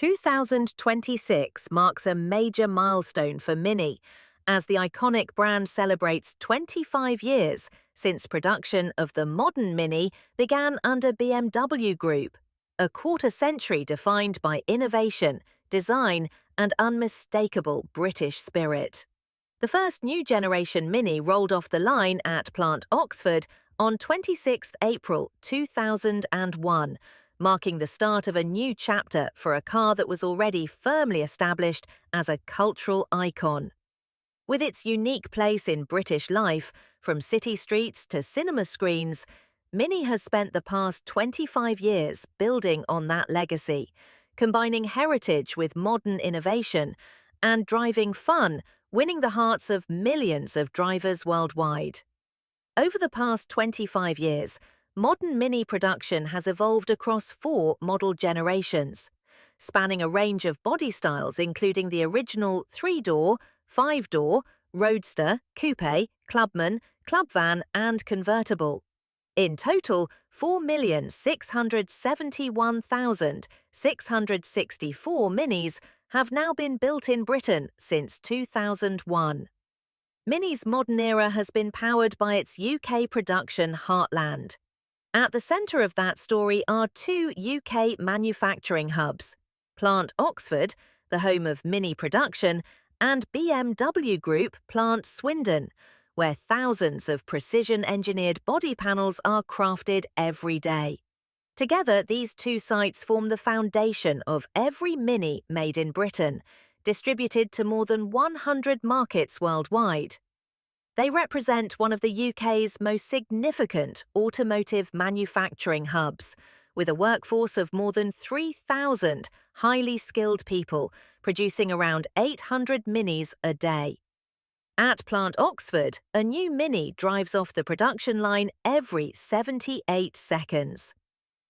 2026 marks a major milestone for Mini as the iconic brand celebrates 25 years since production of the modern Mini began under BMW Group, a quarter century defined by innovation, design, and unmistakable British spirit. The first new generation Mini rolled off the line at Plant Oxford on 26 April 2001, marking the start of a new chapter for a car that was already firmly established as a cultural icon. With its unique place in British life, from city streets to cinema screens, Mini has spent the past 25 years building on that legacy, combining heritage with modern innovation and driving fun, winning the hearts of millions of drivers worldwide. Over the past 25 years, modern Mini production has evolved across 4 model generations, spanning a range of body styles including the original 3-door, 5-door, roadster, coupe, clubman, club van and convertible. In total, 4,671,664 Minis have now been built in Britain since 2001. Mini's modern era has been powered by its UK production heartland. At the centre of that story are 2 UK manufacturing hubs, Plant Oxford, the home of Mini production, and BMW Group Plant Swindon, where thousands of precision-engineered body panels are crafted every day. Together, these 2 sites form the foundation of every Mini made in Britain, distributed to more than 100 markets worldwide. They represent one of the UK's most significant automotive manufacturing hubs, with a workforce of more than 3,000 highly skilled people, producing around 800 Minis a day. At Plant Oxford, a new Mini drives off the production line every 78 seconds.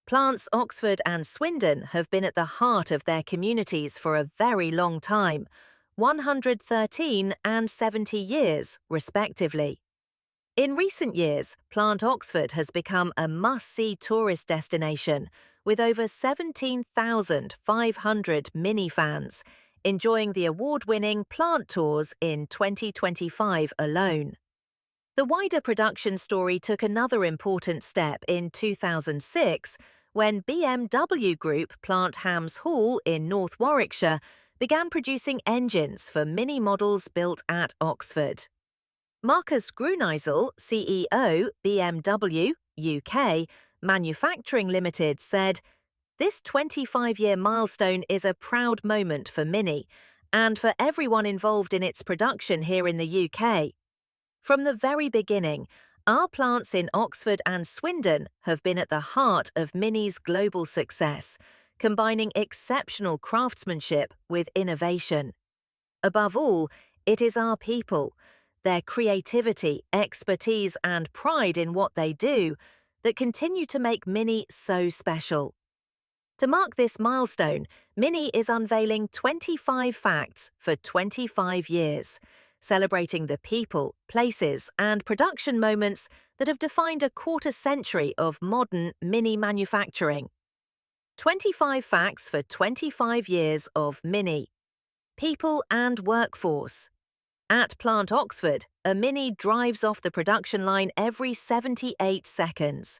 Plants Oxford and Swindon have been at the heart of their communities for a very long time, 113 and 70 years, respectively. In recent years, Plant Oxford has become a must-see tourist destination, with over 17,500 Mini fans, enjoying the award-winning plant tours in 2025 alone. The wider production story took another important step in 2006 when BMW Group Plant Hams Hall in North Warwickshire began producing engines for Mini models built at Oxford. Marcus Gruneisel, CEO, BMW UK Manufacturing Limited, said, "This 25-year milestone is a proud moment for Mini and for everyone involved in its production here in the UK. From the very beginning, our plants in Oxford and Swindon have been at the heart of Mini's global success, combining exceptional craftsmanship with innovation. Above all, it is our people, their creativity, expertise and pride in what they do that continue to make Mini so special." To mark this milestone, Mini is unveiling 25 facts for 25 years, celebrating the people, places and production moments that have defined a quarter century of modern Mini manufacturing. 25 facts for 25 years of Mini. People and workforce. At Plant Oxford, a Mini drives off the production line every 78 seconds.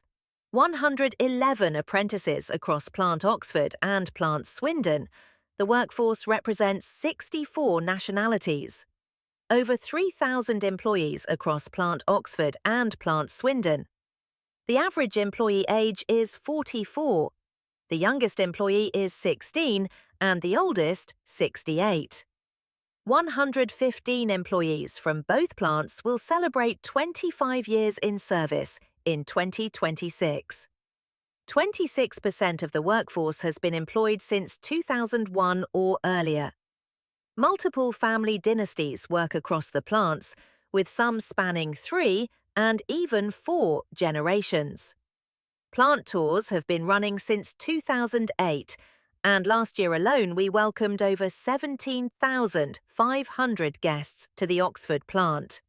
111 apprentices across Plant Oxford and Plant Swindon. The workforce represents 64 nationalities. Over 3,000 employees across Plant Oxford and Plant Swindon. The average employee age is 44. The youngest employee is 16 and the oldest 68. 115 employees from both plants will celebrate 25 years in service in 2026. 26% of the workforce has been employed since 2001 or earlier. Multiple family dynasties work across the plants, with some spanning 3 and even 4 generations. Plant tours have been running since 2008, and last year alone we welcomed over 17,500 guests to the Oxford plant.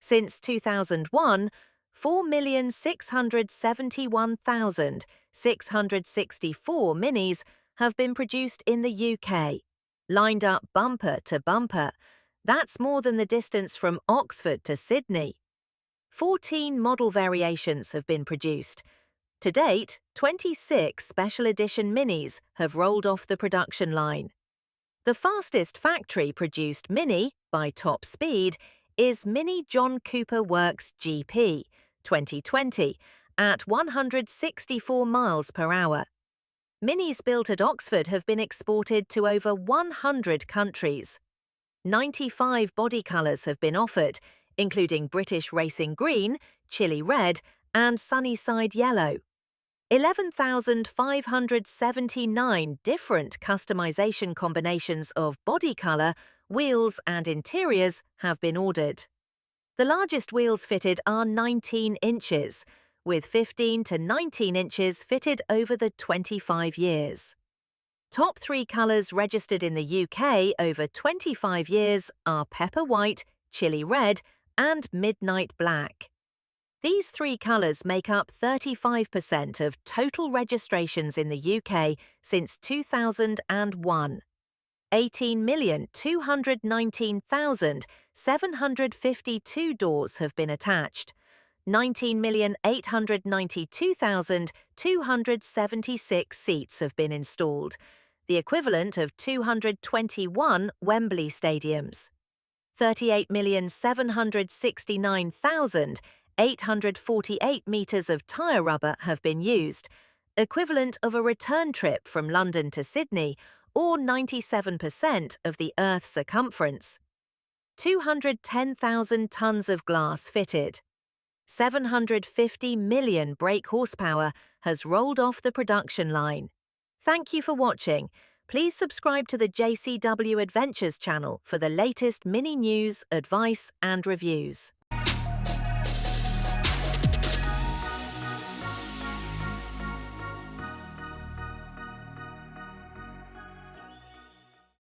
Since 2001, 4,671,664 Minis have been produced in the UK, lined up bumper to bumper. That's more than the distance from Oxford to Sydney. 14 model variations have been produced. To date, 26 special edition Minis have rolled off the production line. The fastest factory-produced Mini, by top speed, is Mini John Cooper Works GP 2020 at 164 miles per hour. Minis built at Oxford have been exported to over 100 countries. 95 body colours have been offered, including British Racing Green, Chili Red and Sunnyside Yellow. 11,579 different customization combinations of body colour, wheels and interiors have been ordered. The largest wheels fitted are 19 inches, with 15 to 19 inches fitted over the 25 years. Top 3 colours registered in the UK over 25 years are Pepper White, Chili Red and Midnight Black. These 3 colours make up 35% of total registrations in the UK since 2001. 18,219,752 doors have been attached. 19,892,276 seats have been installed, the equivalent of 221 Wembley stadiums. 38,769,848 metres of tyre rubber have been used, equivalent of a return trip from London to Sydney, or 97% of the Earth's circumference. 210,000 tonnes of glass fitted. 750 million brake horsepower has rolled off the production line. Thank you for watching. Please subscribe to the JCW Adventures channel for the latest Mini news, advice and reviews.